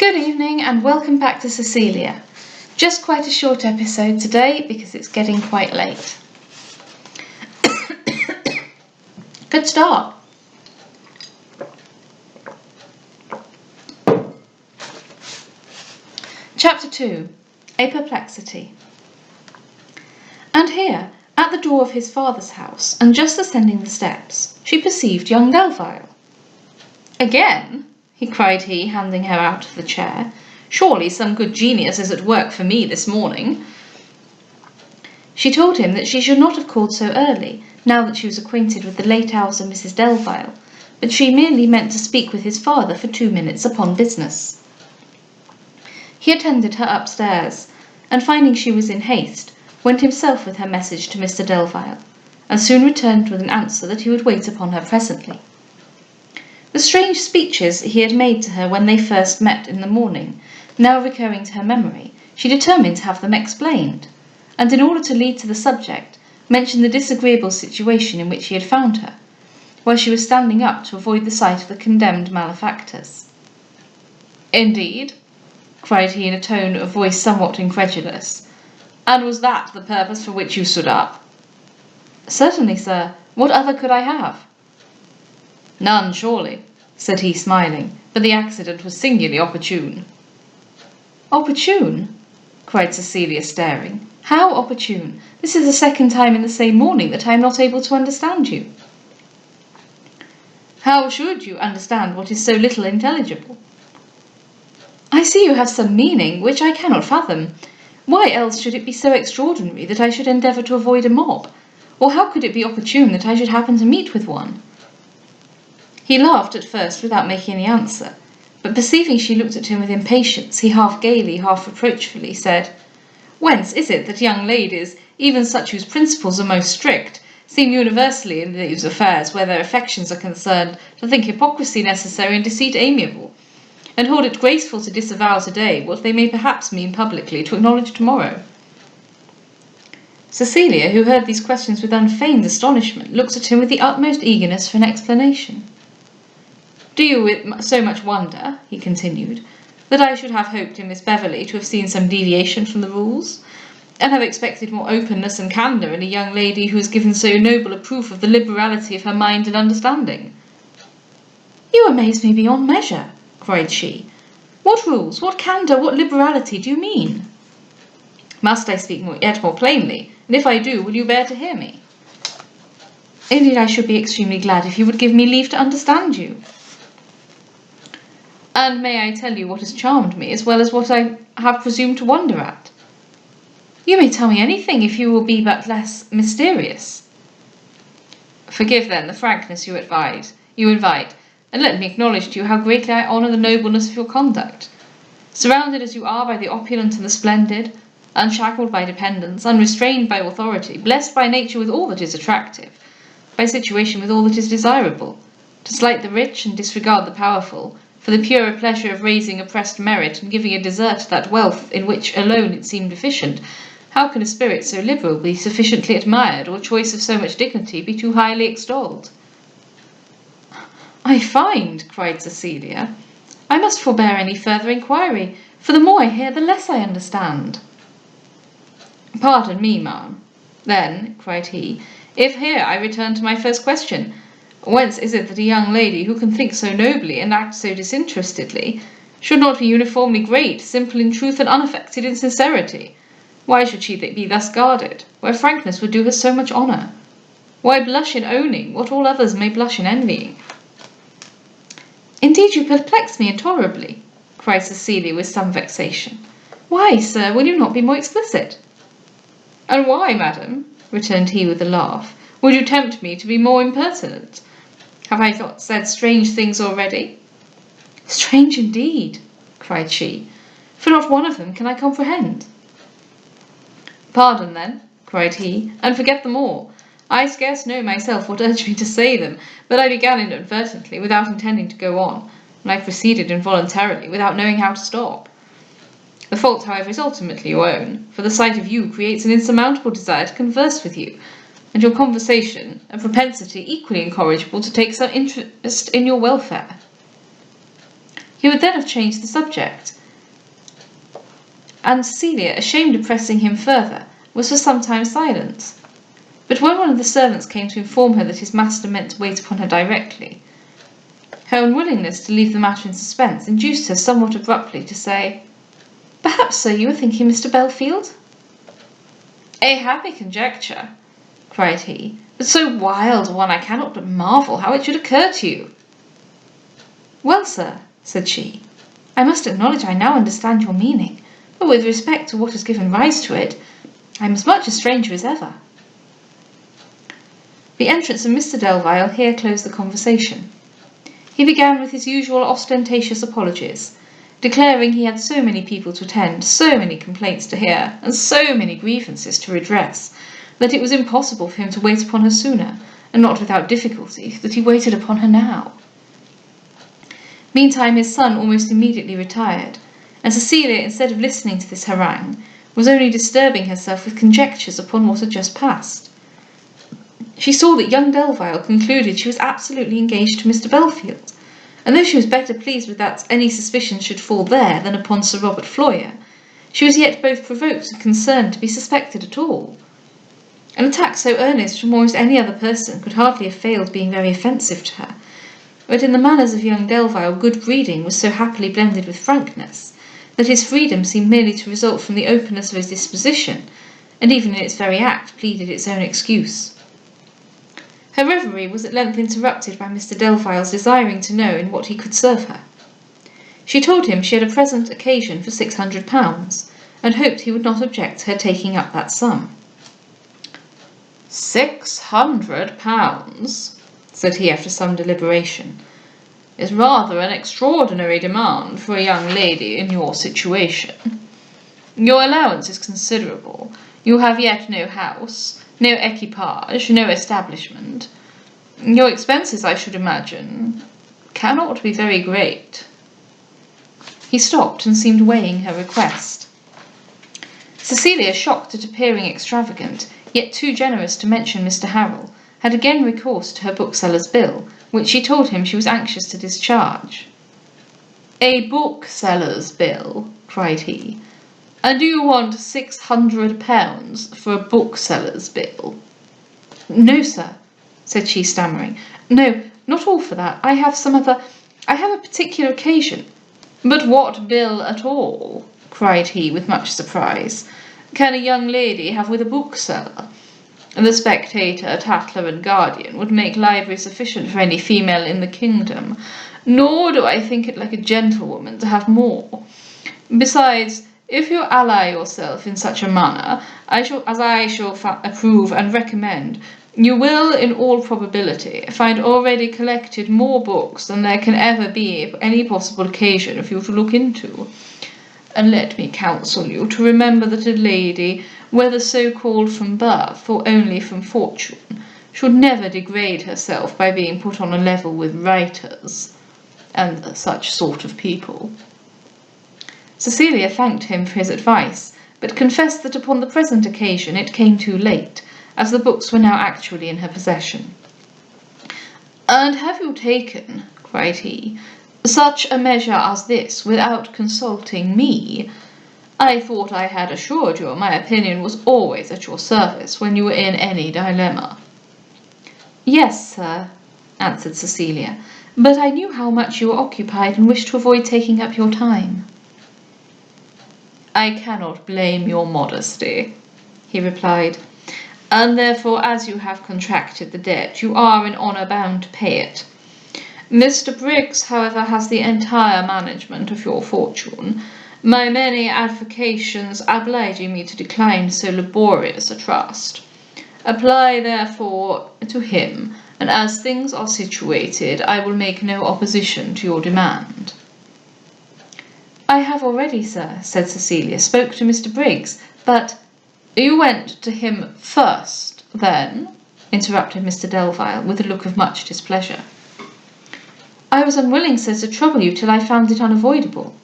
Good evening and welcome back to Cecilia. Just quite a short episode today because it's getting quite late. Good start. Chapter 2. A Perplexity. And here, at the door of his father's house, and just ascending the steps, she perceived young Delvile. "Again?" cried he, handing her out of the chair. "Surely some good genius is at work for me this morning." She told him that she should not have called so early, now that she was acquainted with the late hours of Mrs. Delvile, but she merely meant to speak with his father for 2 minutes upon business. He attended her upstairs, and finding she was in haste, went himself with her message to Mr. Delvile, and soon returned with an answer that he would wait upon her presently. The strange speeches he had made to her when they first met in the morning, now recurring to her memory, she determined to have them explained, and in order to lead to the subject, mentioned the disagreeable situation in which he had found her, while she was standing up to avoid the sight of the condemned malefactors. "Indeed?" cried he in a tone of voice somewhat incredulous. "And was that the purpose for which you stood up?" "Certainly, sir. What other could I have?" "None, surely," said he, smiling, "but the accident was singularly opportune." "Opportune?" cried Cecilia, staring. "How opportune? This is the second time in the same morning that I am not able to understand you." "How should you understand what is so little intelligible?" "I see you have some meaning, which I cannot fathom. Why else should it be so extraordinary that I should endeavour to avoid a mob? Or how could it be opportune that I should happen to meet with one?" He laughed at first without making any answer, but perceiving she looked at him with impatience, he half gaily, half reproachfully said, "Whence is it that young ladies, even such whose principles are most strict, seem universally in these affairs where their affections are concerned to think hypocrisy necessary and deceit amiable, and hold it graceful to disavow today what they may perhaps mean publicly to acknowledge tomorrow?" Cecilia, who heard these questions with unfeigned astonishment, looked at him with the utmost eagerness for an explanation. "Do you so much wonder," he continued, "that I should have hoped in Miss Beverley to have seen some deviation from the rules, and have expected more openness and candour in a young lady who has given so noble a proof of the liberality of her mind and understanding?" "You amaze me beyond measure," cried she. "What rules, what candour, what liberality do you mean?" "Must I speak yet more plainly? And if I do, will you bear to hear me?" "Indeed, I should be extremely glad if you would give me leave to understand you." "And may I tell you what has charmed me, as well as what I have presumed to wonder at?" "You may tell me anything, if you will be but less mysterious." "Forgive, then, the frankness you invite, and let me acknowledge to you how greatly I honour the nobleness of your conduct. Surrounded as you are by the opulent and the splendid, unshackled by dependence, unrestrained by authority, blessed by nature with all that is attractive, by situation with all that is desirable, to slight the rich and disregard the powerful, for the purer pleasure of raising oppressed merit and giving a desert to that wealth in which alone it seemed deficient, how can a spirit so liberal be sufficiently admired, or choice of so much dignity be too highly extolled?" "I find," cried Cecilia, "I must forbear any further inquiry, for the more I hear, the less I understand." "Pardon me, ma'am. Then," cried he, "if here I return to my first question, whence is it that a young lady who can think so nobly and act so disinterestedly should not be uniformly great, simple in truth and unaffected in sincerity? Why should she be thus guarded, where frankness would do her so much honour? Why blush in owning what all others may blush in envying?" "Indeed you perplex me intolerably," cried Cecilia with some vexation. "Why, sir, will you not be more explicit?" "And why, madam," returned he with a laugh, "would you tempt me to be more impertinent? Have I not said strange things already?" "Strange indeed," cried she, "for not one of them can I comprehend." "Pardon, then," cried he, "and forget them all. I scarce know myself what urged me to say them, but I began inadvertently, without intending to go on, and I proceeded involuntarily, without knowing how to stop. The fault, however, is ultimately your own, for the sight of you creates an insurmountable desire to converse with you, and your conversation a propensity equally incorrigible to take some interest in your welfare." He would then have changed the subject, and Cecilia, ashamed of pressing him further, was for some time silent. But when one of the servants came to inform her that his master meant to wait upon her directly, her unwillingness to leave the matter in suspense induced her somewhat abruptly to say, "Perhaps, sir, you were thinking Mr. Belfield?" "A happy conjecture," cried he, "but so wild a one I cannot but marvel how it should occur to you." "Well, sir," said she, "I must acknowledge I now understand your meaning, but with respect to what has given rise to it, I am as much a stranger as ever." The entrance of Mr. Delvile here closed the conversation. He began with his usual ostentatious apologies, declaring he had so many people to attend, so many complaints to hear, and so many grievances to redress, that it was impossible for him to wait upon her sooner, and not without difficulty that he waited upon her now. Meantime his son almost immediately retired, and Cecilia, instead of listening to this harangue, was only disturbing herself with conjectures upon what had just passed. She saw that young Delvile concluded she was absolutely engaged to Mr. Belfield, and though she was better pleased with that any suspicion should fall there than upon Sir Robert Floyer, she was yet both provoked and concerned to be suspected at all. An attack so earnest from almost any other person could hardly have failed being very offensive to her, but in the manners of young Delvile good breeding was so happily blended with frankness, that his freedom seemed merely to result from the openness of his disposition, and even in its very act pleaded its own excuse. Her reverie was at length interrupted by Mr. Delvile's desiring to know in what he could serve her. She told him she had a present occasion for £600, and hoped he would not object to her taking up that sum. £600, said he after some deliberation, is rather an extraordinary demand for a young lady in your situation. Your allowance is considerable. You have yet no house, no equipage, no establishment. Your expenses, I should imagine, cannot be very great." He stopped and seemed weighing her request. Cecilia, shocked at appearing extravagant, yet too generous to mention Mr. Harrel, had again recourse to her bookseller's bill, which she told him she was anxious to discharge. "A bookseller's bill?" cried he. "And do you want £600 for a bookseller's bill?" "No, sir," said she, stammering. "No, not all for that. I have a particular occasion." "But what bill at all?" cried he, with much surprise, "can a young lady have with a bookseller? The Spectator, Tatler, and Guardian would make library sufficient for any female in the kingdom, nor do I think it like a gentlewoman to have more. Besides, if you ally yourself in such a manner, as I shall approve and recommend, you will, in all probability, find already collected more books than there can ever be any possible occasion for you to look into. And let me counsel you to remember that a lady, whether so-called from birth or only from fortune, should never degrade herself by being put on a level with writers and such sort of people." Cecilia thanked him for his advice, but confessed that upon the present occasion it came too late, as the books were now actually in her possession. "And have you taken," cried he, "such a measure as this without consulting me? I thought I had assured you my opinion was always at your service when you were in any dilemma." "Yes, sir," answered Cecilia, "but I knew how much you were occupied and wished to avoid taking up your time." "I cannot blame your modesty," he replied, "and therefore, as you have contracted the debt, you are in honour bound to pay it. Mr. Briggs, however, has the entire management of your fortune, my many avocations obliging me to decline so laborious a trust. Apply, therefore, to him, and as things are situated, I will make no opposition to your demand." "I have already, sir," said Cecilia, "spoke to Mr. Briggs, but—" "You went to him first, then?" interrupted Mr. Delvile, with a look of much displeasure. "I was unwilling, sir, to trouble you till I found it unavoidable."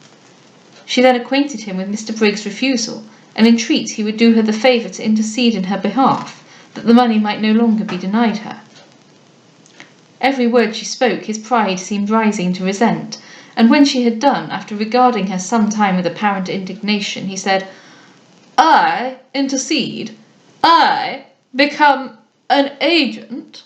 She then acquainted him with Mr. Briggs' refusal, and entreated he would do her the favour to intercede in her behalf, that the money might no longer be denied her. Every word she spoke his pride seemed rising to resent, and when she had done, after regarding her some time with apparent indignation, he said, "I intercede? I become an agent?"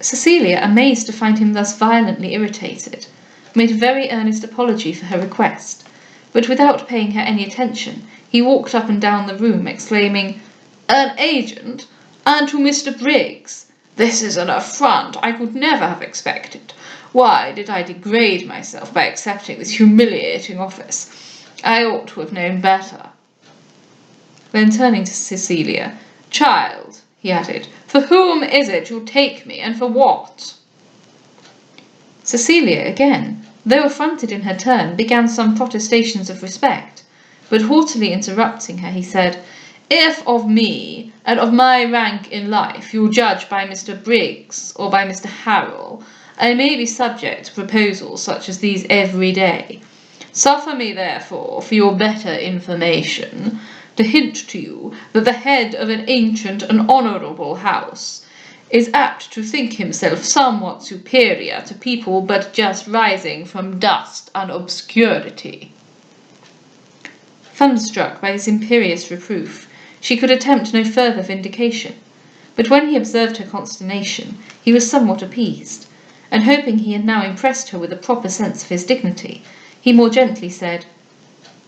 Cecilia, amazed to find him thus violently irritated, made a very earnest apology for her request, but without paying her any attention, he walked up and down the room, exclaiming, "An agent? And to Mr. Briggs? This is an affront I could never have expected. Why did I degrade myself by accepting this humiliating office? I ought to have known better." Then turning to Cecilia, "Child," he added, "for whom is it you take me, and for what?" Cecilia again, though affronted in her turn, began some protestations of respect, but haughtily interrupting her, he said, "If of me, and of my rank in life, you judge by Mr. Briggs or by Mr. Harrel, I may be subject to proposals such as these every day. Suffer me, therefore, for your better information, to hint to you that the head of an ancient and honourable house is apt to think himself somewhat superior to people but just rising from dust and obscurity." Thunderstruck by this imperious reproof, she could attempt no further vindication, but when he observed her consternation, he was somewhat appeased, and hoping he had now impressed her with a proper sense of his dignity, he more gently said,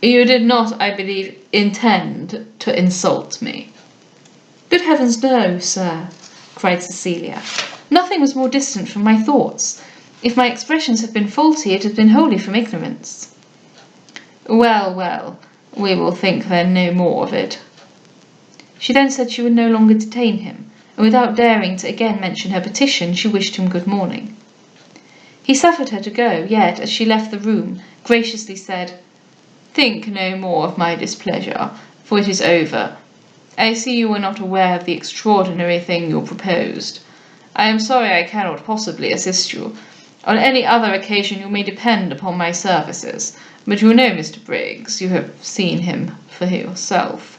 "You did not, I believe, intend to insult me." "Good heavens, no, sir," cried Cecilia. "Nothing was more distant from my thoughts. If my expressions have been faulty, it has been wholly from ignorance." "Well, well, we will think then no more of it." She then said she would no longer detain him, and without daring to again mention her petition, she wished him good morning. He suffered her to go, yet, as she left the room, graciously said, "Think no more of my displeasure, for it is over. I see you were not aware of the extraordinary thing you proposed. I am sorry I cannot possibly assist you. On any other occasion you may depend upon my services, but you know Mr. Briggs, you have seen him for yourself.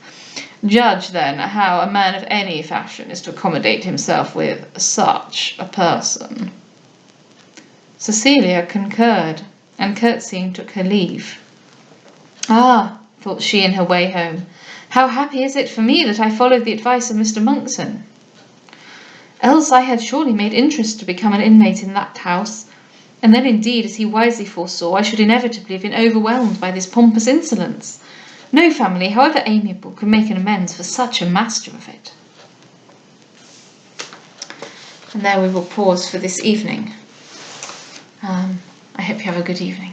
Judge, then, how a man of any fashion is to accommodate himself with such a person." Cecilia concurred, and curtsying took her leave. "Ah," thought she in her way home, "how happy is it for me that I followed the advice of Mr. Monckton! Else I had surely made interest to become an inmate in that house, and then indeed, as he wisely foresaw, I should inevitably have been overwhelmed by this pompous insolence. No family, however amiable, could make an amends for such a master of it." And there we will pause for this evening. I hope you have a good evening.